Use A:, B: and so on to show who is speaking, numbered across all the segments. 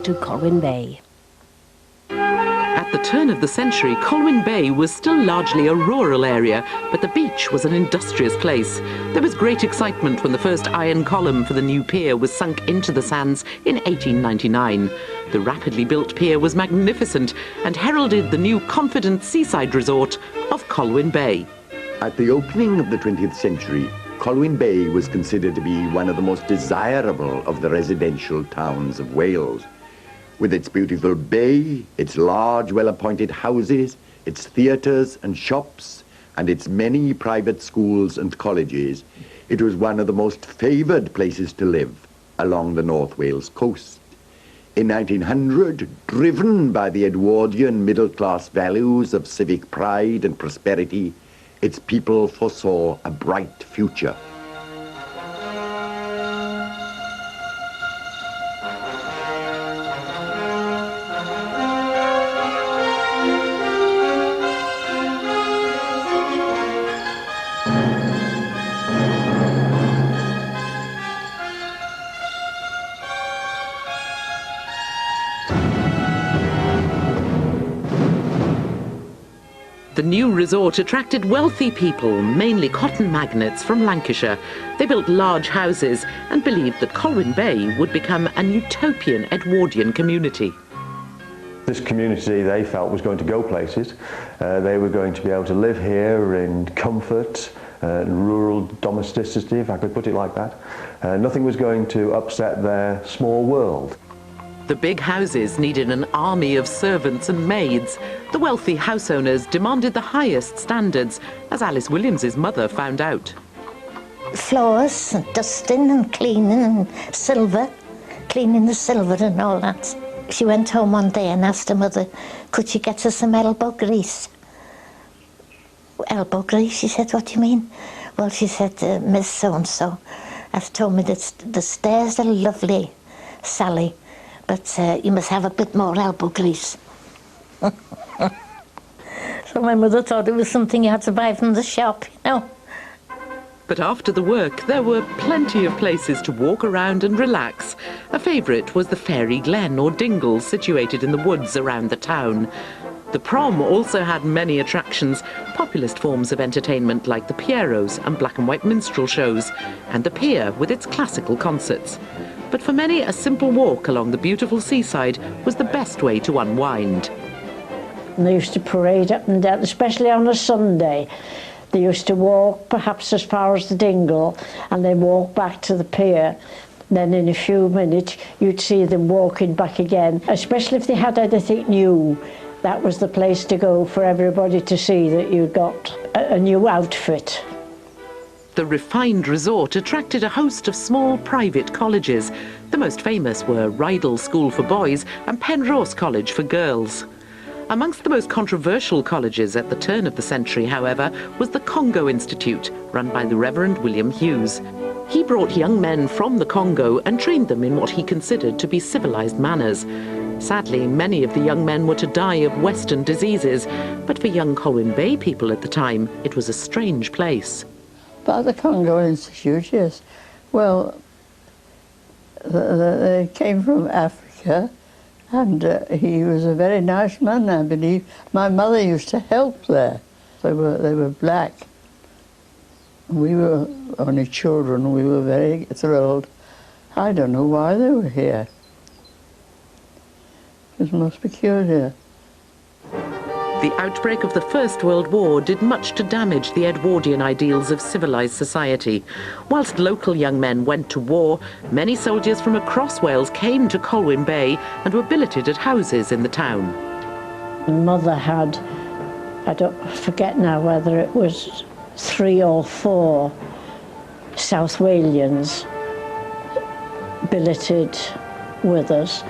A: to Colwyn Bay.
B: At the turn of the century, Colwyn Bay was still largely a rural area, but the beach was an industrious place. There was great excitement when the first iron column for the new pier was sunk into the sands in 1899. The rapidly built pier was magnificent and heralded the new confident seaside resort of Colwyn Bay.
C: At the opening of the 20th century, Colwyn Bay was considered to be one of the most desirable of the residential towns of Wales. With its beautiful bay, its large, well-appointed houses, its theatres and shops, and its many private schools and colleges, it was one of the most favoured places to live along the North Wales coast. In 1900, driven by the Edwardian middle-class values of civic pride and prosperity, its people foresaw a bright future.
B: The new resort attracted wealthy people, mainly cotton magnates from Lancashire. They built large houses and believed that Colwyn Bay would become an utopian Edwardian community.
D: This community, they felt, was going to go places. They were going to be able to live here in comfort, rural domesticity, if I could put it like that. Nothing was going to upset their small world.
B: The big houses needed an army of servants and maids. The wealthy house owners demanded the highest standards, as Alice Williams's mother found out.
E: Floors and dusting and cleaning and silver, cleaning the silver and all that. She went home one day and asked her mother, could she get her some elbow grease? Elbow grease? She said, what do you mean? Well, she said, Miss So-and-so has told me that the stairs are lovely, Sally, but you must have a bit more elbow grease. So my mother thought it was something you had to buy from the shop, you know.
B: But after the work, there were plenty of places to walk around and relax. A favourite was the Fairy Glen or Dingle, situated in the woods around the town. The prom also had many attractions, populist forms of entertainment like the Pierrots and black and white minstrel shows, and the pier with its classical concerts. But for many, a simple walk along the beautiful seaside was the best way to unwind.
F: And they used to parade up and down, especially on a Sunday. They used to walk perhaps as far as the Dingle and then walk back to the pier. Then in a few minutes you'd see them walking back again, especially if they had anything new. That was the place to go for everybody to see that you'd got a new outfit.
B: The refined resort attracted a host of small private colleges. The most famous were Rydal School for boys and Penrose College for girls. Amongst the most controversial colleges at the turn of the century, however, was the Congo Institute, run by the Reverend William Hughes. He brought young men from the Congo and trained them in what he considered to be civilized manners. Sadly, many of the young men were to die of Western diseases, but for young Colwyn Bay people at the time, it was a strange place.
G: But the Congo Institute, yes. Well, they came from Africa, and he was a very nice man, I believe. My mother used to help there. They were black. We were only children. We were very thrilled. I don't know why they were here. It was most peculiar.
B: The outbreak of the First World War did much to damage the Edwardian ideals of civilised society. Whilst local young men went to war, many soldiers from across Wales came to Colwyn Bay and were billeted at houses in the town.
F: Mother had, I don't forget now whether it was 3 or 4 South Walians billeted with us.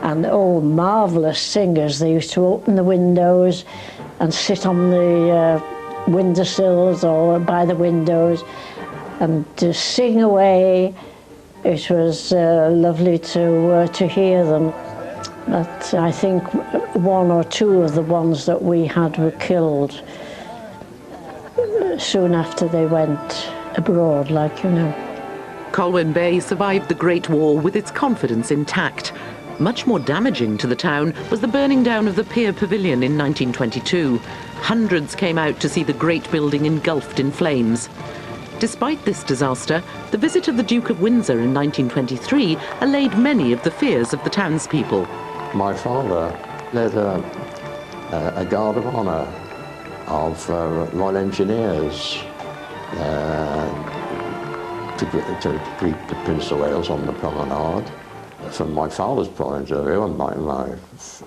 F: And oh, marvellous singers. They used to open the windows and sit on the windowsills or by the windows and to sing away. It was lovely to hear them. But I think 1 or 2 of the ones that we had were killed soon after they went abroad, like you know.
B: Colwyn Bay survived the Great War with its confidence intact. Much more damaging to the town was the burning down of the Pier Pavilion in 1922. Hundreds came out to see the great building engulfed in flames. Despite this disaster, the visit of the Duke of Windsor in 1923 allayed many of the fears of the townspeople.
A: My father led a guard of honour of Royal Engineers to greet the Prince of Wales on the promenade. From my father's point of view and my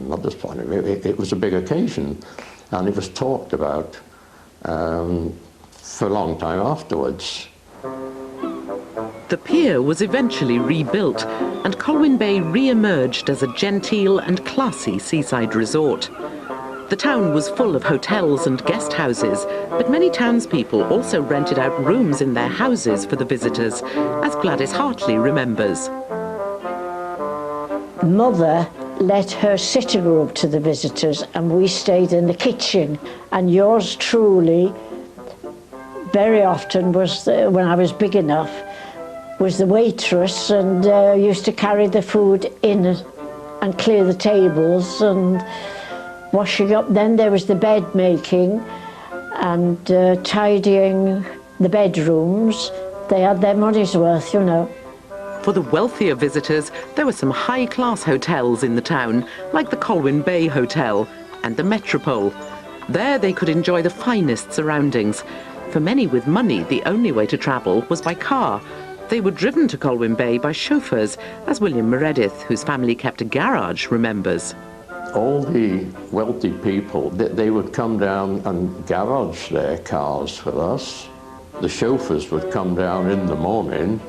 A: mother's point of view, it was a big occasion, and it was talked about for a long time afterwards.
B: The pier was eventually rebuilt, and Colwyn Bay re-emerged as a genteel and classy seaside resort. The town was full of hotels and guest houses, but many townspeople also rented out rooms in their houses for the visitors, as Gladys Hartley remembers.
F: Mother let her sitting room to the visitors, and we stayed in the kitchen. And yours truly, very often was, when I was big enough, was the waitress, and used to carry the food in and clear the tables and washing up. Then there was the bed making and tidying the bedrooms. They had their money's worth, you know.
B: For the wealthier visitors, there were some high-class hotels in the town, like the Colwyn Bay Hotel and the Metropole. There they could enjoy the finest surroundings. For many with money, the only way to travel was by car. They were driven to Colwyn Bay by chauffeurs, as William Meredith, whose family kept a garage, remembers.
A: All the wealthy people, they would come down and garage their cars with us. The chauffeurs would come down in the morning,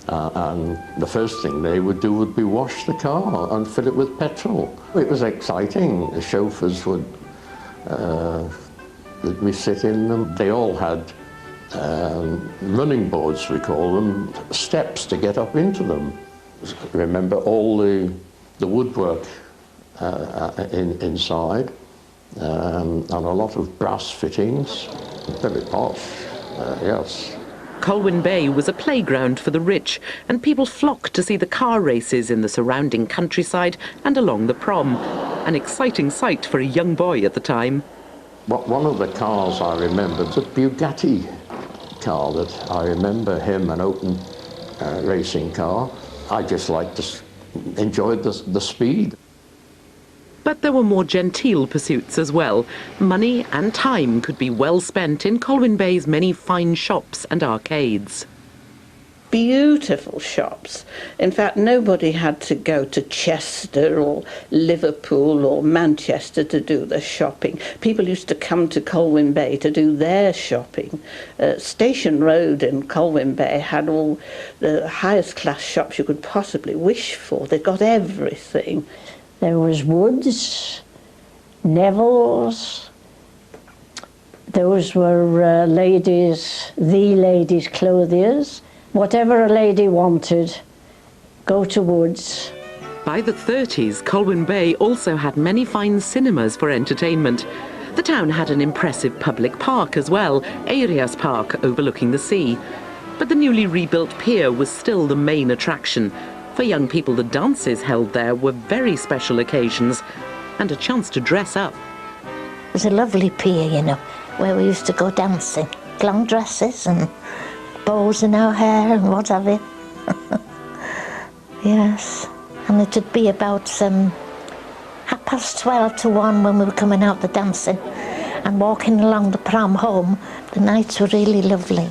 A: and the first thing they would do would be wash the car and fill it with petrol. It was exciting. The chauffeurs would we sit in them. They all had running boards, we call them, steps to get up into them. Remember all the woodwork inside, and a lot of brass fittings. Very posh, yes.
B: Colwyn Bay was a playground for the rich, and people flocked to see the car races in the surrounding countryside and along the Prom. An exciting sight for a young boy at the time.
A: One of the cars I remember was a Bugatti car that I remember him, an open racing car. I just liked to enjoy the speed.
B: But there were more genteel pursuits as well. Money and time could be well spent in Colwyn Bay's many fine shops and arcades.
H: Beautiful shops. In fact, nobody had to go to Chester or Liverpool or Manchester to do the shopping. People used to come to Colwyn Bay to do their shopping. Station Road in Colwyn Bay had all the highest class shops you could possibly wish for. They got everything.
F: There was Woods, Neville's. Those were the ladies' clothiers. Whatever a lady wanted, go to Woods.
B: By the 30s, Colwyn Bay also had many fine cinemas for entertainment. The town had an impressive public park as well, Arias Park, overlooking the sea. But the newly rebuilt pier was still the main attraction. For young people, the dances held there were very special occasions and a chance to dress up.
E: It was a lovely pier, you know, where we used to go dancing. Long dresses and bows in our hair and what have you. Yes. And it would be about 12:30 to 1 when we were coming out the dancing and walking along the Prom home. The nights were really lovely.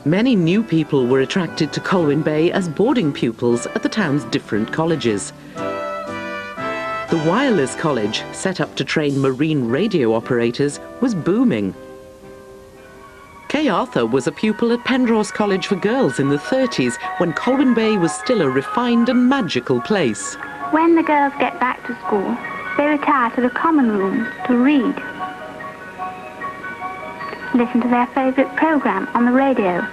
B: Many new people were attracted to Colwyn Bay as boarding pupils at the town's different colleges. The Wireless College, set up to train marine radio operators, was booming. Kay Arthur was a pupil at Penrose College for Girls in the 30s, when Colwyn Bay was still a refined and magical place.
I: When the girls get back to school, they retire to the common rooms to read. Listen to their favourite programme on the radio.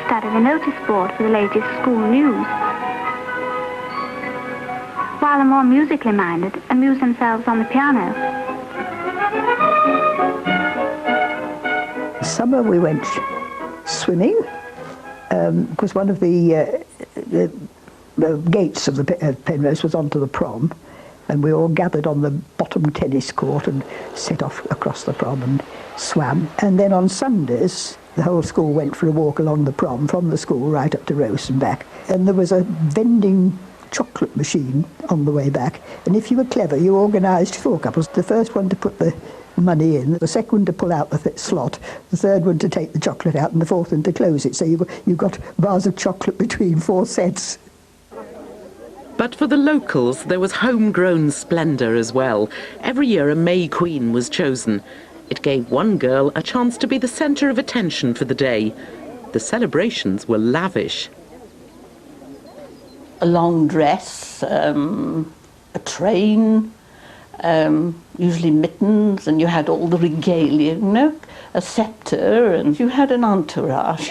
I: Study the notice board for the latest school news. While the more musically minded amuse themselves on the piano.
J: Summer we went swimming because one of the gates of the Penrose was onto the prom, and we all gathered on the bottom tennis court and set off across the prom and swam. And then on Sundays, the whole school went for a walk along the prom, from the school right up to Rose and back. And there was a vending chocolate machine on the way back. And if you were clever, you organised 4 couples. The first one to put the money in, the second one to pull out the slot, the third one to take the chocolate out, and the fourth one to close it. So you got bars of chocolate between 4 sets.
B: But for the locals, there was homegrown splendour as well. Every year a May Queen was chosen. It gave one girl a chance to be the centre of attention for the day. The celebrations were lavish.
H: A long dress, a train, usually mittens, and you had all the regalia, you know, a sceptre, and you had an entourage.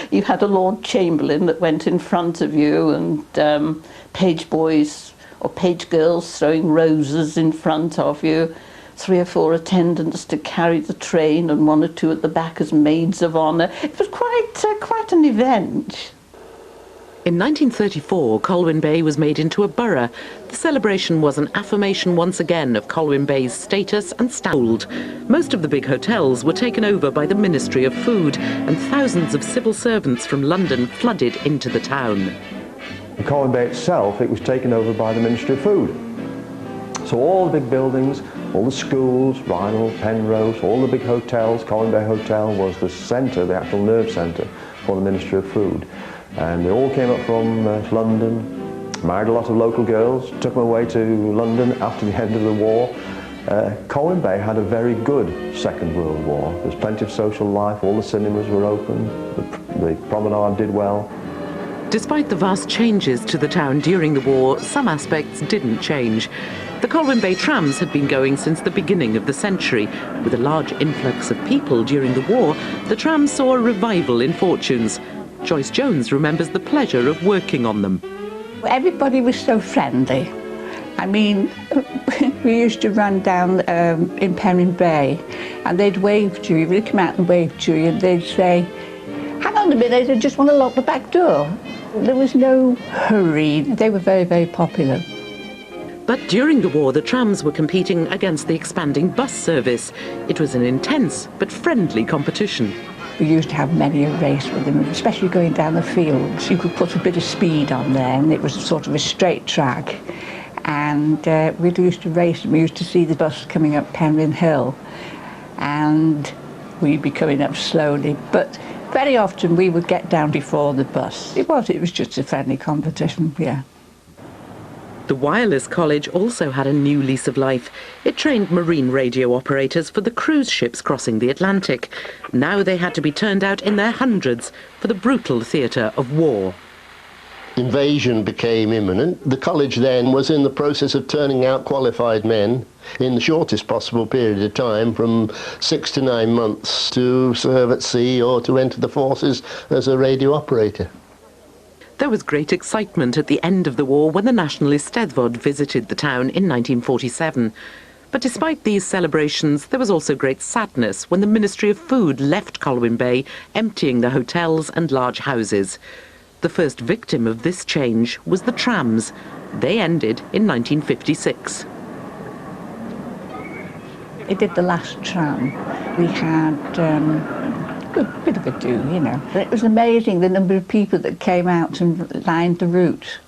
H: You had a Lord Chamberlain that went in front of you, and page boys or page girls throwing roses in front of you, 3 or 4 attendants to carry the train, and 1 or 2 at the back as maids of honour. It was quite an event.
B: In 1934, Colwyn Bay was made into a borough. The celebration was an affirmation once again of Colwyn Bay's status and standard. Most of the big hotels were taken over by the Ministry of Food, and thousands of civil servants from London flooded into the town.
D: In Colwyn Bay itself, it was taken over by the Ministry of Food. So all the big buildings, all the schools, Rydal, Penrose, all the big hotels, Colwyn Bay Hotel was the centre, the actual nerve centre for the Ministry of Food. And they all came up from London, married a lot of local girls, took them away to London after the end of the war. Colwyn Bay had a very good Second World War. There was plenty of social life, all the cinemas were open, the promenade did well.
B: Despite the vast changes to the town during the war, some aspects didn't change. The Colwyn Bay trams had been going since the beginning of the century. With a large influx of people during the war, the trams saw a revival in fortunes. Joyce Jones remembers the pleasure of working on them.
K: Everybody was so friendly. I mean, we used to run down in Penryn Bay, and they'd wave to you. They'd come out and wave to you, and they'd say, "Hang on a minute, I just want to lock the back door." There was no hurry. They were very, very popular.
B: But during the war, the trams were competing against the expanding bus service. It was an intense but friendly competition.
K: We used to have many a race with them, especially going down the fields. You could put a bit of speed on there, and it was sort of a straight track. And we used to race, and we used to see the bus coming up Penryn Hill, and we'd be coming up slowly. But very often we would get down before the bus. It was just a friendly competition, yeah.
B: The Wireless College also had a new lease of life. It trained marine radio operators for the cruise ships crossing the Atlantic. Now they had to be turned out in their hundreds for the brutal theatre of war.
L: Invasion became imminent. The college then was in the process of turning out qualified men in the shortest possible period of time, from 6 to 9 months, to serve at sea or to enter the forces as a radio operator.
B: There was great excitement at the end of the war when the National Eisteddfod visited the town in 1947. But despite these celebrations, there was also great sadness when the Ministry of Food left Colwyn Bay, emptying the hotels and large houses. The first victim of this change was the trams. They ended in 1956.
K: They did the last tram. We had a bit of a do, you know. But it was amazing the number of people that came out and lined the route,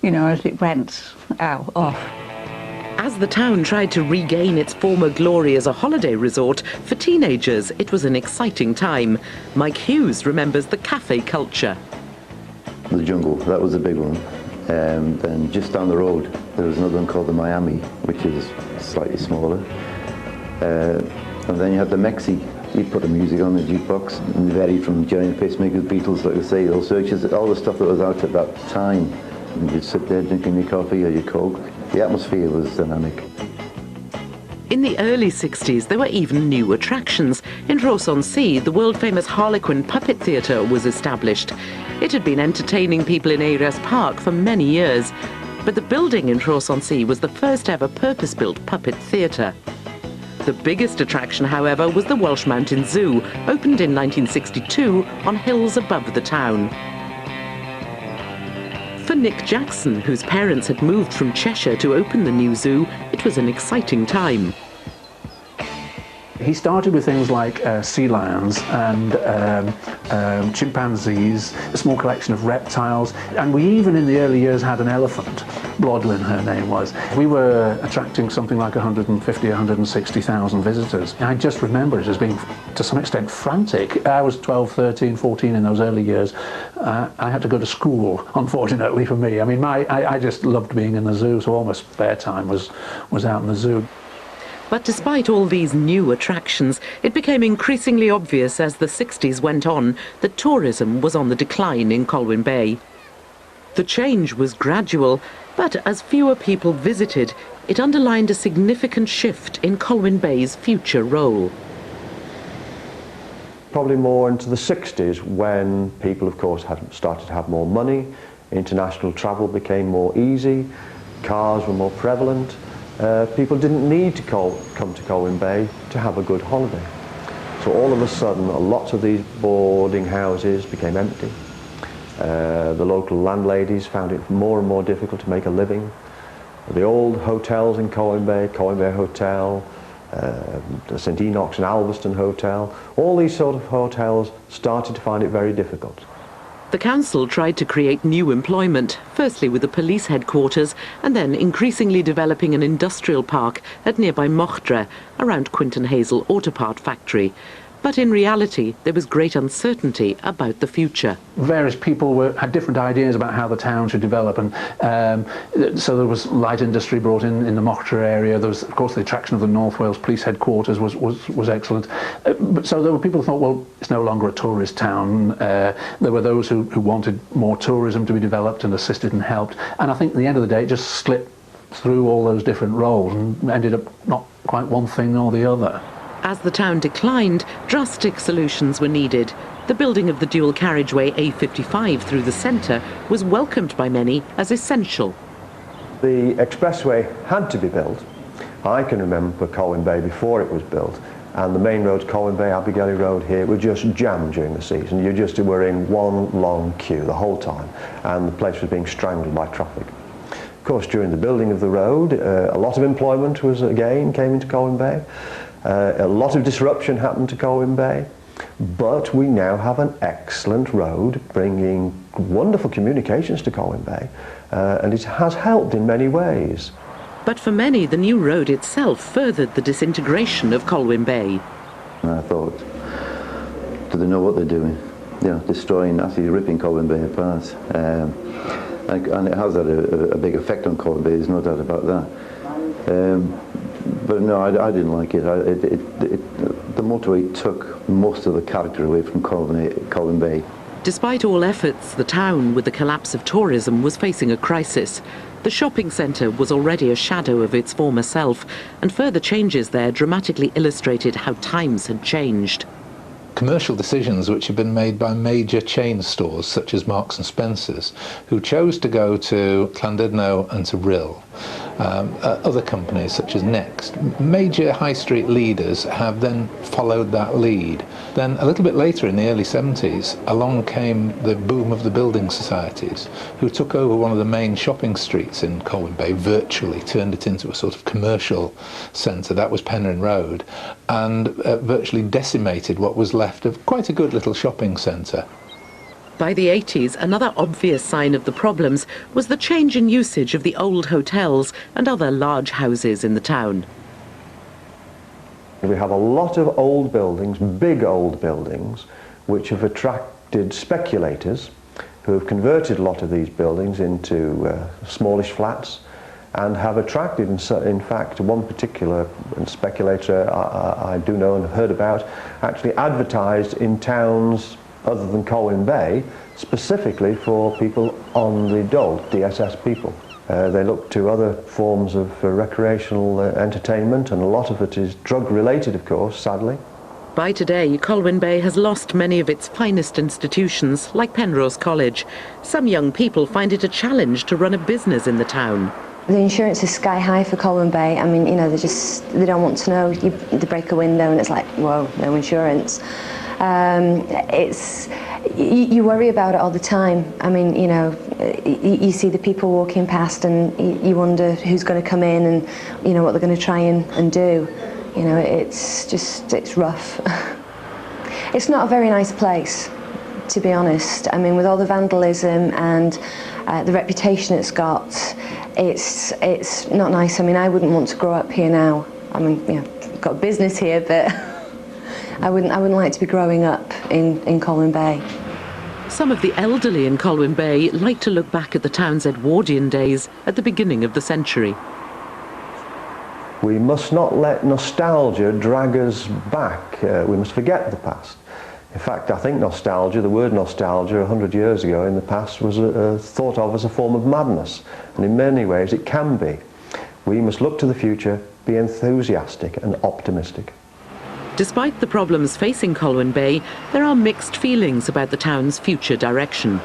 K: you know, as it went off.
B: As the town tried to regain its former glory as a holiday resort, for teenagers it was an exciting time. Mike Hughes remembers the cafe culture.
M: The Jungle, that was a big one. Then just down the road there was another one called the Miami, which is slightly smaller. And then you had the Mexi. You'd put the music on the jukebox, and varied from Giant Pacemakers, Beatles, like I say, those searches, all the stuff that was out at that time. And you'd sit there drinking your coffee or your Coke. The atmosphere was dynamic.
B: In the early 60s, there were even new attractions. In Rhos-on-Sea, the world-famous Harlequin Puppet Theatre was established. It had been entertaining people in Eirias Park for many years. But the building in Rhos-on-Sea was the first ever purpose-built puppet theatre. The biggest attraction, however, was the Welsh Mountain Zoo, opened in 1962 on hills above the town. For Nick Jackson, whose parents had moved from Cheshire to open the new zoo, it was an exciting time.
N: He started with things like sea lions and chimpanzees, a small collection of reptiles, and we even in the early years had an elephant. Blodwyn, her name was. We were attracting something like 150, 160,000 visitors. I just remember it as being, to some extent, frantic. I was 12, 13, 14 in those early years. I had to go to school, unfortunately for me. I mean, I just loved being in the zoo, so all my spare time was out in the zoo.
B: But despite all these new attractions, it became increasingly obvious as the 60s went on that tourism was on the decline in Colwyn Bay. The change was gradual, but as fewer people visited, it underlined a significant shift in Colwyn Bay's future role.
D: Probably more into the 60s when people, of course, had started to have more money, international travel became more easy, cars were more prevalent. People didn't need to come to Colwyn Bay to have a good holiday. So all of a sudden, lots of these boarding houses became empty. The local landladies found it more and more difficult to make a living. The old hotels in Colwyn Bay Hotel, the St Enoch's and Alveston Hotel, all these sort of hotels started to find it very difficult.
B: The council tried to create new employment, firstly with the police headquarters and then increasingly developing an industrial park at nearby Mochtre, around Quinton Hazel Autopart factory. But in reality, there was great uncertainty about the future.
N: Various people had different ideas about how the town should develop, and so there was light industry brought in the Mochtre area. There was, of course, the attraction of the North Wales Police Headquarters was excellent. So there were people who thought, well, it's no longer a tourist town. There were those who wanted more tourism to be developed and assisted and helped. And I think at the end of the day, it just slipped through all those different roles and ended up not quite one thing or the other.
B: As the town declined, drastic solutions were needed. The building of the dual carriageway A55 through the centre was welcomed by many as essential.
D: The expressway had to be built. I can remember Colwyn Bay before it was built, and the main roads, Colwyn Bay, Abergele Road here, were just jammed during the season. You just were in one long queue the whole time, and the place was being strangled by traffic. Of course, during the building of the road, a lot of employment came into Colwyn Bay. A lot of disruption happened to Colwyn Bay, but we now have an excellent road bringing wonderful communications to Colwyn Bay, and it has helped in many ways.
B: But for many, the new road itself furthered the disintegration of Colwyn Bay.
M: I thought, do they know what they're doing? You know, destroying, actually ripping Colwyn Bay apart. And it has had a big effect on Colwyn Bay, there's no doubt about that. But no, I didn't like it. The motorway took most of the character away from Colwyn Bay.
B: Despite all efforts, the town, with the collapse of tourism, was facing a crisis. The shopping centre was already a shadow of its former self, and further changes there dramatically illustrated how times had changed.
O: Commercial decisions which had been made by major chain stores such as Marks and Spencer's, who chose to go to Llandudno and to Rhyl. Other companies such as Next, major high street leaders have then followed that lead. Then a little bit later in the early 70s, along came the boom of the building societies, who took over one of the main shopping streets in Colwyn Bay, virtually turned it into a sort of commercial centre. That was Penryn Road, and virtually decimated what was left of quite a good little shopping centre.
B: By the 80s, another obvious sign of the problems was the change in usage of the old hotels and other large houses in the town.
D: We have a lot of old buildings, big old buildings, which have attracted speculators who have converted a lot of these buildings into smallish flats and have attracted, in fact, one particular speculator I do know and have heard about, actually advertised in towns other than Colwyn Bay, specifically for people on the dole, DSS people. They look to other forms of recreational entertainment, and a lot of it is drug-related, of course, sadly.
B: By today, Colwyn Bay has lost many of its finest institutions, like Penrose College. Some young people find it a challenge to run a business in the town.
P: The insurance is sky high for Colwyn Bay. I mean, you know, they don't want to know. They break a window and it's like, whoa, no insurance. You worry about it all the time. I mean, you know, you see the people walking past and you wonder who's going to come in and, you know, what they're going to try and do. You know, it's rough. It's not a very nice place, to be honest. I mean, with all the vandalism and the reputation it's got, it's not nice. I mean, I wouldn't want to grow up here now. I mean, you know, I've got a business here, but I wouldn't like to be growing up in Colwyn Bay.
B: Some of the elderly in Colwyn Bay like to look back at the town's Edwardian days at the beginning of the century.
D: We must not let nostalgia drag us back. We must forget the past. In fact, I think nostalgia, the word nostalgia 100 years ago in the past was thought of as a form of madness, and in many ways it can be. We must look to the future, be enthusiastic and optimistic.
B: Despite the problems facing Colwyn Bay, there are mixed feelings about the town's future direction.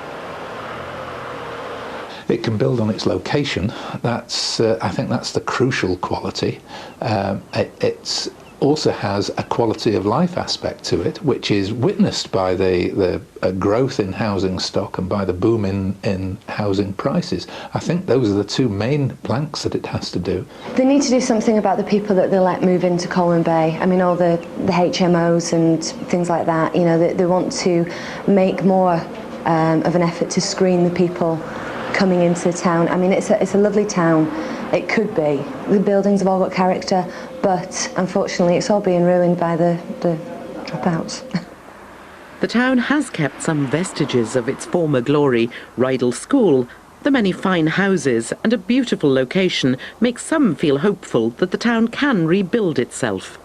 O: It can build on its location. That's, I think that's the crucial quality. It also has a quality of life aspect to it, which is witnessed by the growth in housing stock and by the boom in housing prices. I think those are the two main planks that it has to do.
P: They need to do something about the people that they let move into Colwyn Bay. I mean, all the HMOs and things like that, you know, they want to make more of an effort to screen the people coming into the town. I mean, it's a lovely town. It could be. The buildings have all got character, but unfortunately it's all being ruined by the dropouts.
B: The town has kept some vestiges of its former glory. Rydal School, the many fine houses and a beautiful location make some feel hopeful that the town can rebuild itself.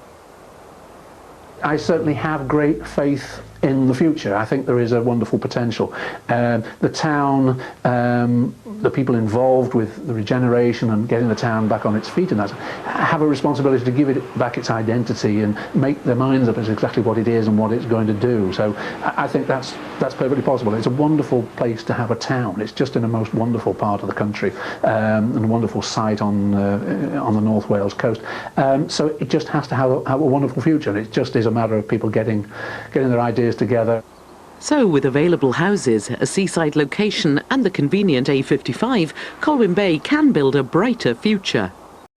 N: I certainly have great faith in the future. I think there is a wonderful potential. The town, the people involved with the regeneration and getting the town back on its feet and that, have a responsibility to give it back its identity and make their minds up as exactly what it is and what it's going to do. So I think that's perfectly possible. It's a wonderful place to have a town. It's just in a most wonderful part of the country and a wonderful site on the North Wales coast. So it just has to have a wonderful future. It just is a matter of people getting their ideas together.
B: So, with available houses, a seaside location and the convenient A55, Colwyn Bay can build a brighter future.